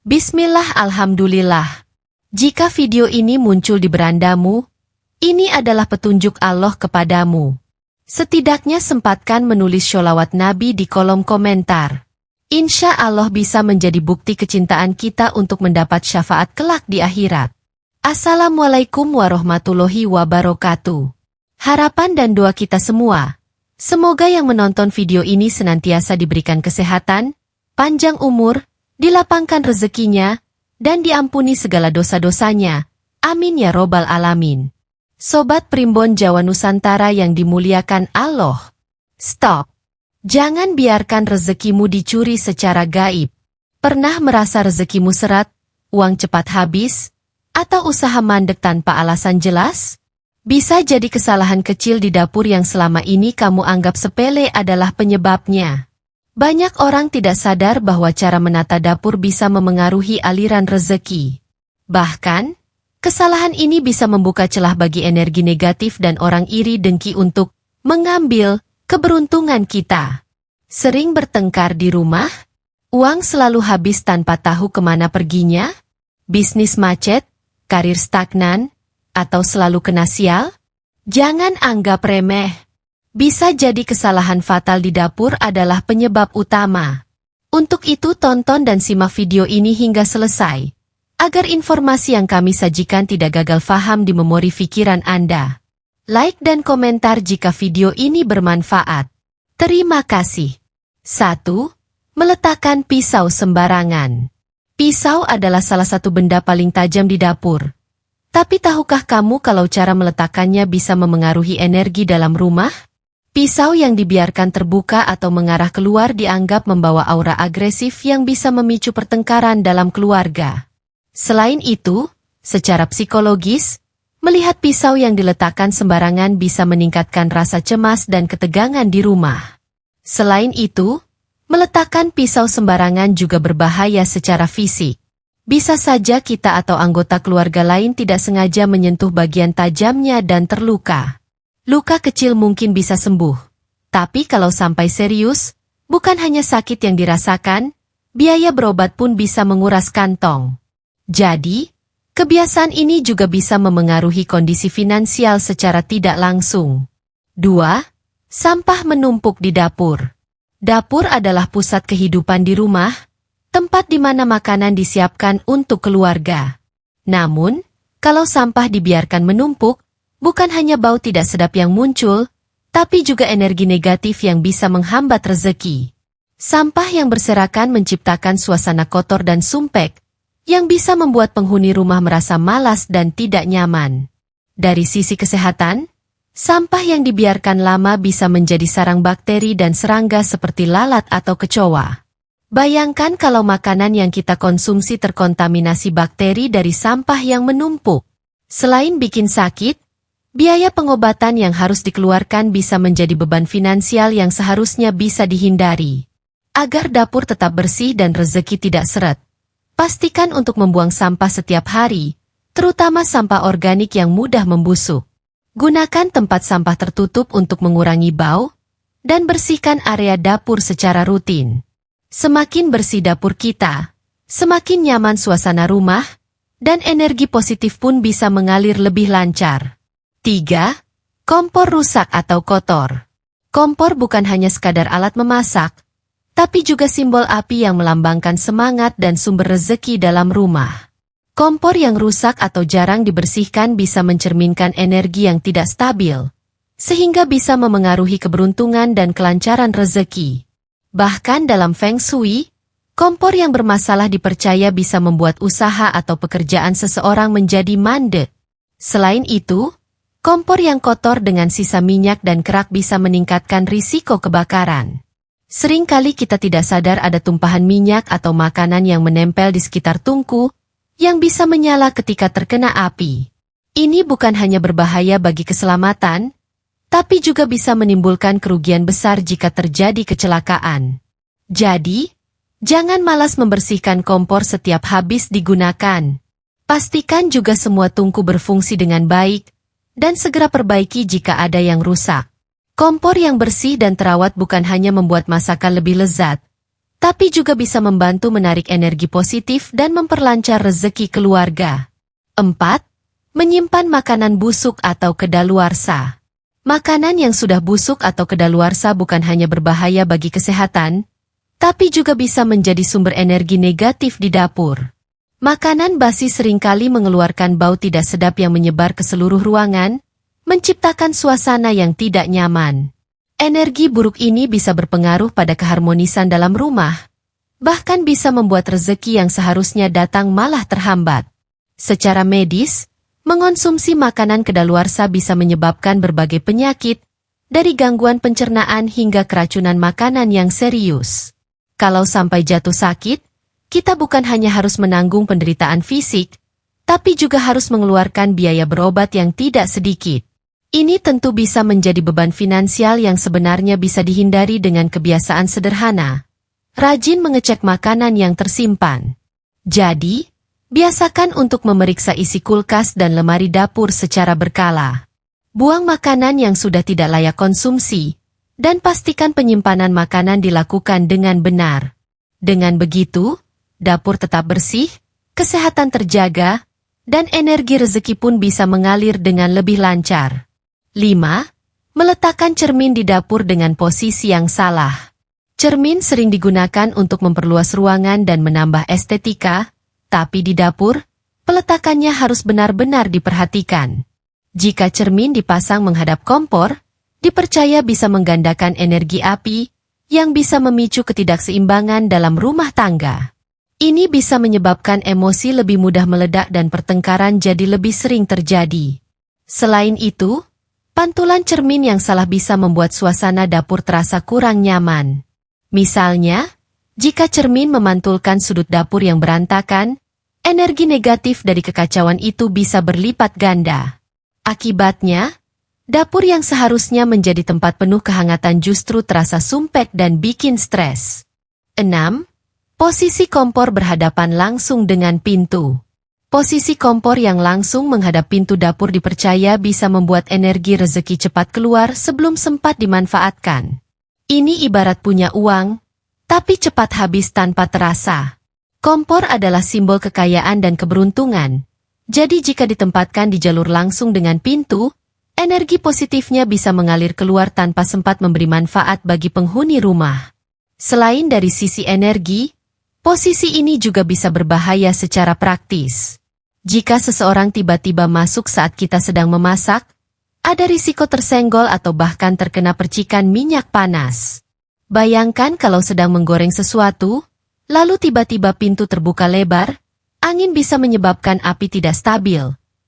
Bismillah, alhamdulillah. Jika video ini muncul di berandamu, ini adalah petunjuk Allah kepadamu. Setidaknya sempatkan menulis sholawat Nabi di kolom komentar. Insya Allah bisa menjadi bukti kecintaan kita untuk mendapat syafaat kelak di akhirat. Assalamualaikum warahmatullahi wabarakatuh. Harapan dan doa kita semua, semoga yang menonton video ini senantiasa diberikan kesehatan, panjang umur, dilapangkan rezekinya, dan diampuni segala dosa-dosanya. Amin ya robbal alamin. Sobat Primbon Jawa Nusantara yang dimuliakan Allah. Stop. Jangan biarkan rezekimu dicuri secara gaib. Pernah merasa rezekimu seret, uang cepat habis, atau usaha mandek tanpa alasan jelas? Bisa jadi kesalahan kecil di dapur yang selama ini kamu anggap sepele adalah penyebabnya. Banyak orang tidak sadar bahwa cara menata dapur bisa memengaruhi aliran rezeki. Bahkan, kesalahan ini bisa membuka celah bagi energi negatif dan orang iri dengki untuk mengambil keberuntungan kita. Sering bertengkar di rumah? Uang selalu habis tanpa tahu kemana perginya? Bisnis macet? Karir stagnan? Atau selalu kena sial? Jangan anggap remeh. Bisa jadi kesalahan fatal di dapur adalah penyebab utama. Untuk itu tonton dan simak video ini hingga selesai, agar informasi yang kami sajikan tidak gagal faham di memori pikiran Anda. Like dan komentar jika video ini bermanfaat. Terima kasih. 1. Meletakkan pisau sembarangan. Pisau adalah salah satu benda paling tajam di dapur. Tapi tahukah kamu kalau cara meletakkannya bisa memengaruhi energi dalam rumah? Pisau yang dibiarkan terbuka atau mengarah keluar dianggap membawa aura agresif yang bisa memicu pertengkaran dalam keluarga. Selain itu, secara psikologis, melihat pisau yang diletakkan sembarangan bisa meningkatkan rasa cemas dan ketegangan di rumah. Selain itu, meletakkan pisau sembarangan juga berbahaya secara fisik. Bisa saja kita atau anggota keluarga lain tidak sengaja menyentuh bagian tajamnya dan terluka. Luka kecil mungkin bisa sembuh. Tapi kalau sampai serius, bukan hanya sakit yang dirasakan, biaya berobat pun bisa menguras kantong. Jadi, kebiasaan ini juga bisa memengaruhi kondisi finansial secara tidak langsung. 2. Sampah menumpuk di dapur. Dapur adalah pusat kehidupan di rumah, tempat di mana makanan disiapkan untuk keluarga. Namun, kalau sampah dibiarkan menumpuk, bukan hanya bau tidak sedap yang muncul, tapi juga energi negatif yang bisa menghambat rezeki. Sampah yang berserakan menciptakan suasana kotor dan sumpek, yang bisa membuat penghuni rumah merasa malas dan tidak nyaman. Dari sisi kesehatan, sampah yang dibiarkan lama bisa menjadi sarang bakteri dan serangga seperti lalat atau kecoa. Bayangkan kalau makanan yang kita konsumsi terkontaminasi bakteri dari sampah yang menumpuk. Selain bikin sakit, biaya pengobatan yang harus dikeluarkan bisa menjadi beban finansial yang seharusnya bisa dihindari. Agar dapur tetap bersih dan rezeki tidak seret, pastikan untuk membuang sampah setiap hari, terutama sampah organik yang mudah membusuk. Gunakan tempat sampah tertutup untuk mengurangi bau, dan bersihkan area dapur secara rutin. Semakin bersih dapur kita, semakin nyaman suasana rumah, dan energi positif pun bisa mengalir lebih lancar. 3. Kompor rusak atau kotor. Kompor bukan hanya sekadar alat memasak, tapi juga simbol api yang melambangkan semangat dan sumber rezeki dalam rumah. Kompor yang rusak atau jarang dibersihkan bisa mencerminkan energi yang tidak stabil, sehingga bisa memengaruhi keberuntungan dan kelancaran rezeki. Bahkan dalam Feng Shui, kompor yang bermasalah dipercaya bisa membuat usaha atau pekerjaan seseorang menjadi mandek. Selain itu, kompor yang kotor dengan sisa minyak dan kerak bisa meningkatkan risiko kebakaran. Seringkali kita tidak sadar ada tumpahan minyak atau makanan yang menempel di sekitar tungku, yang bisa menyala ketika terkena api. Ini bukan hanya berbahaya bagi keselamatan, tapi juga bisa menimbulkan kerugian besar jika terjadi kecelakaan. Jadi, jangan malas membersihkan kompor setiap habis digunakan. Pastikan juga semua tungku berfungsi dengan baik, dan segera perbaiki jika ada yang rusak. Kompor yang bersih dan terawat bukan hanya membuat masakan lebih lezat, tapi juga bisa membantu menarik energi positif dan memperlancar rezeki keluarga. 4. Menyimpan makanan busuk atau kedaluarsa. Makanan yang sudah busuk atau kedaluarsa bukan hanya berbahaya bagi kesehatan, tapi juga bisa menjadi sumber energi negatif di dapur. Makanan basi seringkali mengeluarkan bau tidak sedap yang menyebar ke seluruh ruangan, menciptakan suasana yang tidak nyaman. Energi buruk ini bisa berpengaruh pada keharmonisan dalam rumah, bahkan bisa membuat rezeki yang seharusnya datang malah terhambat. Secara medis, mengonsumsi makanan kedaluarsa bisa menyebabkan berbagai penyakit, dari gangguan pencernaan hingga keracunan makanan yang serius. Kalau sampai jatuh sakit, kita bukan hanya harus menanggung penderitaan fisik, tapi juga harus mengeluarkan biaya berobat yang tidak sedikit. Ini tentu bisa menjadi beban finansial yang sebenarnya bisa dihindari dengan kebiasaan sederhana. Rajin mengecek makanan yang tersimpan. Jadi, biasakan untuk memeriksa isi kulkas dan lemari dapur secara berkala. Buang makanan yang sudah tidak layak konsumsi, dan pastikan penyimpanan makanan dilakukan dengan benar. Dengan begitu, dapur tetap bersih, kesehatan terjaga, dan energi rezeki pun bisa mengalir dengan lebih lancar. 5. Meletakkan cermin di dapur dengan posisi yang salah. Cermin sering digunakan untuk memperluas ruangan dan menambah estetika, tapi di dapur, peletakannya harus benar-benar diperhatikan. Jika cermin dipasang menghadap kompor, dipercaya bisa menggandakan energi api, yang bisa memicu ketidakseimbangan dalam rumah tangga. Ini bisa menyebabkan emosi lebih mudah meledak dan pertengkaran jadi lebih sering terjadi. Selain itu, pantulan cermin yang salah bisa membuat suasana dapur terasa kurang nyaman. Misalnya, jika cermin memantulkan sudut dapur yang berantakan, energi negatif dari kekacauan itu bisa berlipat ganda. Akibatnya, dapur yang seharusnya menjadi tempat penuh kehangatan justru terasa sumpek dan bikin stres. 6. Posisi kompor berhadapan langsung dengan pintu. Posisi kompor yang langsung menghadap pintu dapur dipercaya bisa membuat energi rezeki cepat keluar sebelum sempat dimanfaatkan. Ini ibarat punya uang, tapi cepat habis tanpa terasa. Kompor adalah simbol kekayaan dan keberuntungan. Jadi jika ditempatkan di jalur langsung dengan pintu, energi positifnya bisa mengalir keluar tanpa sempat memberi manfaat bagi penghuni rumah. Selain dari sisi energi, posisi ini juga bisa berbahaya secara praktis. Jika seseorang tiba-tiba masuk saat kita sedang memasak, ada risiko tersenggol atau bahkan terkena percikan minyak panas. Bayangkan kalau sedang menggoreng sesuatu, lalu tiba-tiba pintu terbuka lebar, angin bisa menyebabkan api tidak stabil,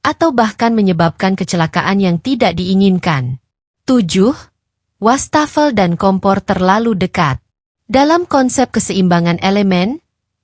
atau bahkan menyebabkan kecelakaan yang tidak diinginkan. 7. Wastafel dan kompor terlalu dekat. Dalam konsep keseimbangan elemen,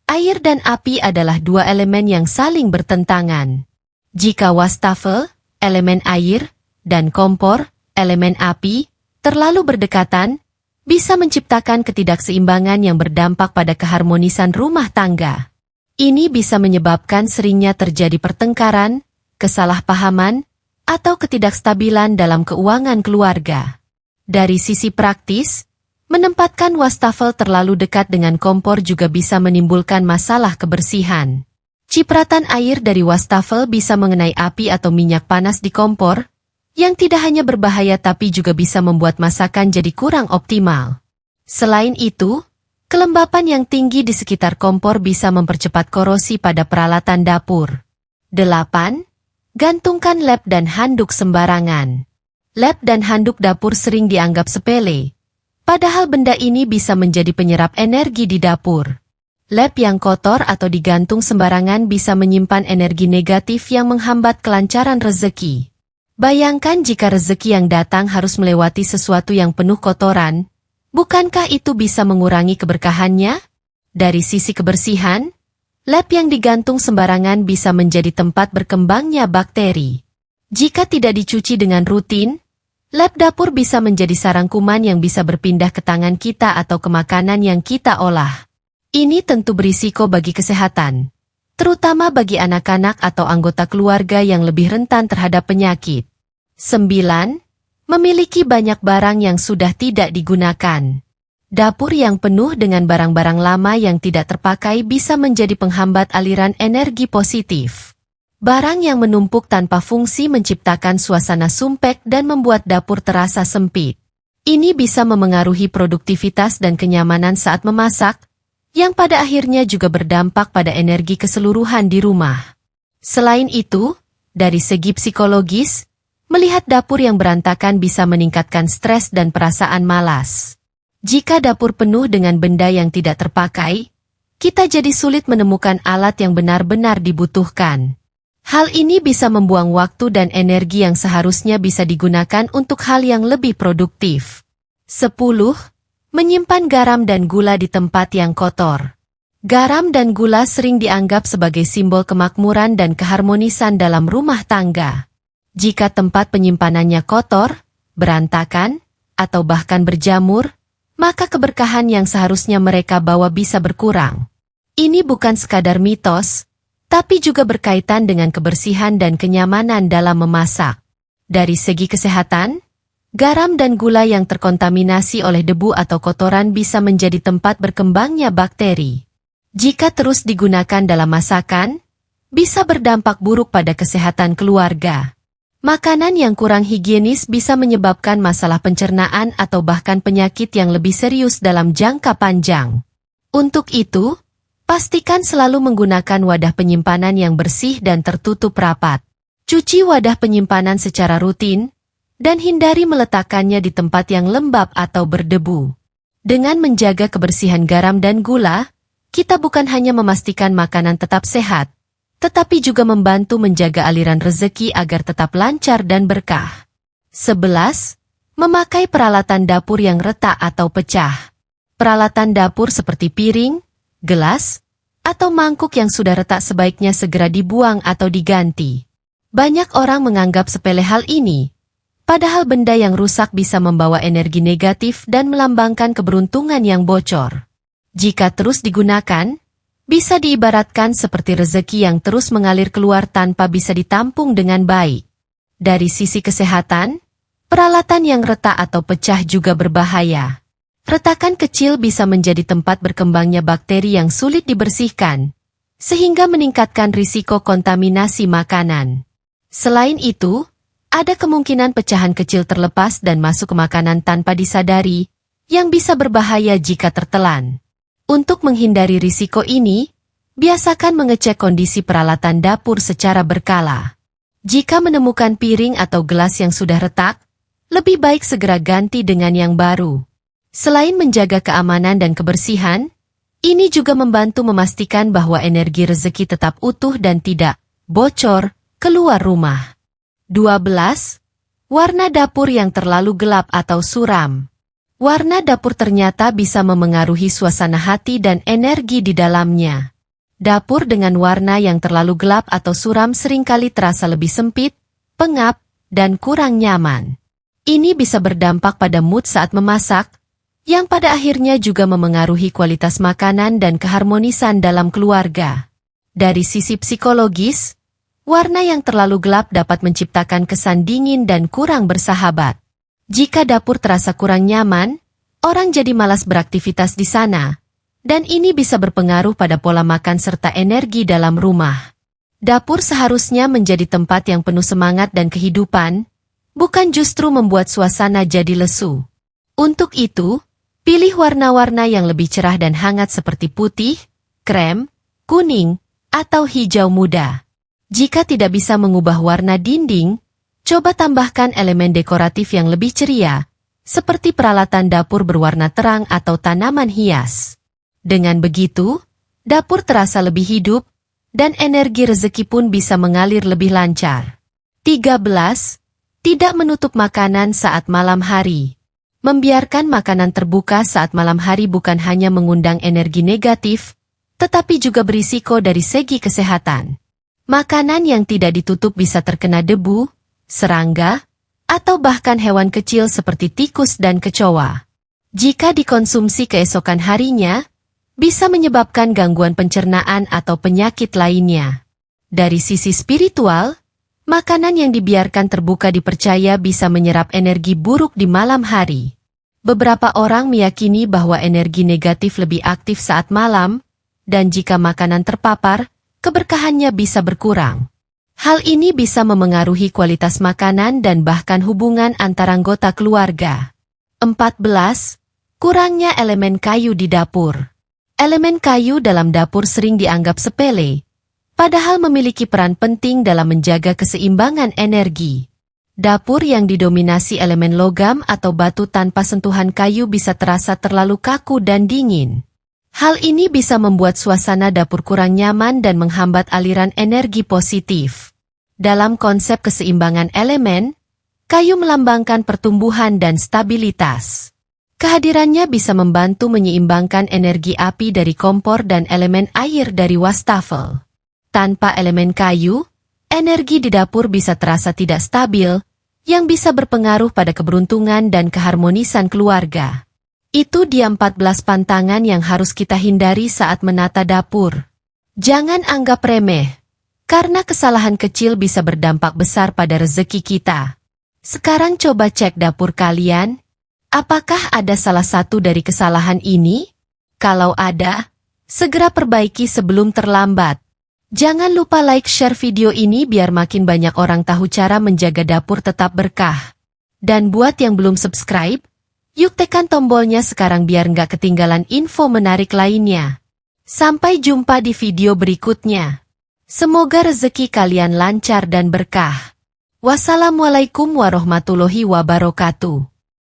air dan api adalah dua elemen yang saling bertentangan. Jika wastafel, elemen air, dan kompor, elemen api, terlalu berdekatan, bisa menciptakan ketidakseimbangan yang berdampak pada keharmonisan rumah tangga. Ini bisa menyebabkan seringnya terjadi pertengkaran, kesalahpahaman, atau ketidakstabilan dalam keuangan keluarga. Dari sisi praktis, menempatkan wastafel terlalu dekat dengan kompor juga bisa menimbulkan masalah kebersihan. Cipratan air dari wastafel bisa mengenai api atau minyak panas di kompor, yang tidak hanya berbahaya tapi juga bisa membuat masakan jadi kurang optimal. Selain itu, kelembapan yang tinggi di sekitar kompor bisa mempercepat korosi pada peralatan dapur. 8. Gantungkan lem dan handuk sembarangan. Lem dan handuk dapur sering dianggap sepele. Padahal benda ini bisa menjadi penyerap energi di dapur. Lem yang kotor atau digantung sembarangan bisa menyimpan energi negatif yang menghambat kelancaran rezeki. Bayangkan jika rezeki yang datang harus melewati sesuatu yang penuh kotoran, bukankah itu bisa mengurangi keberkahannya? Dari sisi kebersihan, lem yang digantung sembarangan bisa menjadi tempat berkembangnya bakteri. Jika tidak dicuci dengan rutin, lem dapur bisa menjadi sarang kuman yang bisa berpindah ke tangan kita atau ke makanan yang kita olah. Ini tentu berisiko bagi kesehatan, terutama bagi anak-anak atau anggota keluarga yang lebih rentan terhadap penyakit. 9. Memiliki banyak barang yang sudah tidak digunakan. Dapur yang penuh dengan barang-barang lama yang tidak terpakai bisa menjadi penghambat aliran energi positif. Barang yang menumpuk tanpa fungsi menciptakan suasana sumpek dan membuat dapur terasa sempit. Ini bisa memengaruhi produktivitas dan kenyamanan saat memasak, yang pada akhirnya juga berdampak pada energi keseluruhan di rumah. Selain itu, dari segi psikologis, melihat dapur yang berantakan bisa meningkatkan stres dan perasaan malas. Jika dapur penuh dengan benda yang tidak terpakai, kita jadi sulit menemukan alat yang benar-benar dibutuhkan. Hal ini bisa membuang waktu dan energi yang seharusnya bisa digunakan untuk hal yang lebih produktif. 10. Menyimpan garam dan gula di tempat yang kotor. Garam dan gula sering dianggap sebagai simbol kemakmuran dan keharmonisan dalam rumah tangga. Jika tempat penyimpanannya kotor, berantakan, atau bahkan berjamur, maka keberkahan yang seharusnya mereka bawa bisa berkurang. Ini bukan sekadar mitos, tapi juga berkaitan dengan kebersihan dan kenyamanan dalam memasak. Dari segi kesehatan, garam dan gula yang terkontaminasi oleh debu atau kotoran bisa menjadi tempat berkembangnya bakteri. Jika terus digunakan dalam masakan, bisa berdampak buruk pada kesehatan keluarga. Makanan yang kurang higienis bisa menyebabkan masalah pencernaan atau bahkan penyakit yang lebih serius dalam jangka panjang. Untuk itu, pastikan selalu menggunakan wadah penyimpanan yang bersih dan tertutup rapat. Cuci wadah penyimpanan secara rutin, dan hindari meletakkannya di tempat yang lembab atau berdebu. Dengan menjaga kebersihan garam dan gula, kita bukan hanya memastikan makanan tetap sehat, tetapi juga membantu menjaga aliran rezeki agar tetap lancar dan berkah. 11. Memakai peralatan dapur yang retak atau pecah. Peralatan dapur seperti piring, gelas, atau mangkuk yang sudah retak sebaiknya segera dibuang atau diganti. Banyak orang menganggap sepele hal ini, padahal benda yang rusak bisa membawa energi negatif dan melambangkan keberuntungan yang bocor. Jika terus digunakan, bisa diibaratkan seperti rezeki yang terus mengalir keluar tanpa bisa ditampung dengan baik. Dari sisi kesehatan, peralatan yang retak atau pecah juga berbahaya. Retakan kecil bisa menjadi tempat berkembangnya bakteri yang sulit dibersihkan, sehingga meningkatkan risiko kontaminasi makanan. Selain itu, ada kemungkinan pecahan kecil terlepas dan masuk ke makanan tanpa disadari, yang bisa berbahaya jika tertelan. Untuk menghindari risiko ini, biasakan mengecek kondisi peralatan dapur secara berkala. Jika menemukan piring atau gelas yang sudah retak, lebih baik segera ganti dengan yang baru. Selain menjaga keamanan dan kebersihan, ini juga membantu memastikan bahwa energi rezeki tetap utuh dan tidak bocor keluar rumah. 12. Warna dapur yang terlalu gelap atau suram. Warna dapur ternyata bisa memengaruhi suasana hati dan energi di dalamnya. Dapur dengan warna yang terlalu gelap atau suram seringkali terasa lebih sempit, pengap, dan kurang nyaman. Ini bisa berdampak pada mood saat memasak, yang pada akhirnya juga memengaruhi kualitas makanan dan keharmonisan dalam keluarga. Dari sisi psikologis, warna yang terlalu gelap dapat menciptakan kesan dingin dan kurang bersahabat. Jika dapur terasa kurang nyaman, orang jadi malas beraktivitas di sana, dan ini bisa berpengaruh pada pola makan serta energi dalam rumah. Dapur seharusnya menjadi tempat yang penuh semangat dan kehidupan, bukan justru membuat suasana jadi lesu. Untuk itu, pilih warna-warna yang lebih cerah dan hangat seperti putih, krem, kuning, atau hijau muda. Jika tidak bisa mengubah warna dinding, coba tambahkan elemen dekoratif yang lebih ceria, seperti peralatan dapur berwarna terang atau tanaman hias. Dengan begitu, dapur terasa lebih hidup, dan energi rezeki pun bisa mengalir lebih lancar. 13. Tidak menutup makanan saat malam hari. Membiarkan makanan terbuka saat malam hari bukan hanya mengundang energi negatif, tetapi juga berisiko dari segi kesehatan. Makanan yang tidak ditutup bisa terkena debu, serangga, atau bahkan hewan kecil seperti tikus dan kecoa. Jika dikonsumsi keesokan harinya, bisa menyebabkan gangguan pencernaan atau penyakit lainnya. Dari sisi spiritual, makanan yang dibiarkan terbuka dipercaya bisa menyerap energi buruk di malam hari. Beberapa orang meyakini bahwa energi negatif lebih aktif saat malam, dan jika makanan terpapar, keberkahannya bisa berkurang. Hal ini bisa memengaruhi kualitas makanan dan bahkan hubungan antara anggota keluarga. 14. Kurangnya elemen kayu di dapur. Elemen kayu dalam dapur sering dianggap sepele, padahal memiliki peran penting dalam menjaga keseimbangan energi. Dapur yang didominasi elemen logam atau batu tanpa sentuhan kayu bisa terasa terlalu kaku dan dingin. Hal ini bisa membuat suasana dapur kurang nyaman dan menghambat aliran energi positif. Dalam konsep keseimbangan elemen, kayu melambangkan pertumbuhan dan stabilitas. Kehadirannya bisa membantu menyeimbangkan energi api dari kompor dan elemen air dari wastafel. Tanpa elemen kayu, energi di dapur bisa terasa tidak stabil, yang bisa berpengaruh pada keberuntungan dan keharmonisan keluarga. Itu dia 14 pantangan yang harus kita hindari saat menata dapur. Jangan anggap remeh, karena kesalahan kecil bisa berdampak besar pada rezeki kita. Sekarang coba cek dapur kalian. Apakah ada salah satu dari kesalahan ini? Kalau ada, segera perbaiki sebelum terlambat. Jangan lupa like share video ini biar makin banyak orang tahu cara menjaga dapur tetap berkah. Dan buat yang belum subscribe, yuk tekan tombolnya sekarang biar nggak ketinggalan info menarik lainnya. Sampai jumpa di video berikutnya. Semoga rezeki kalian lancar dan berkah. Wassalamualaikum warahmatullahi wabarakatuh.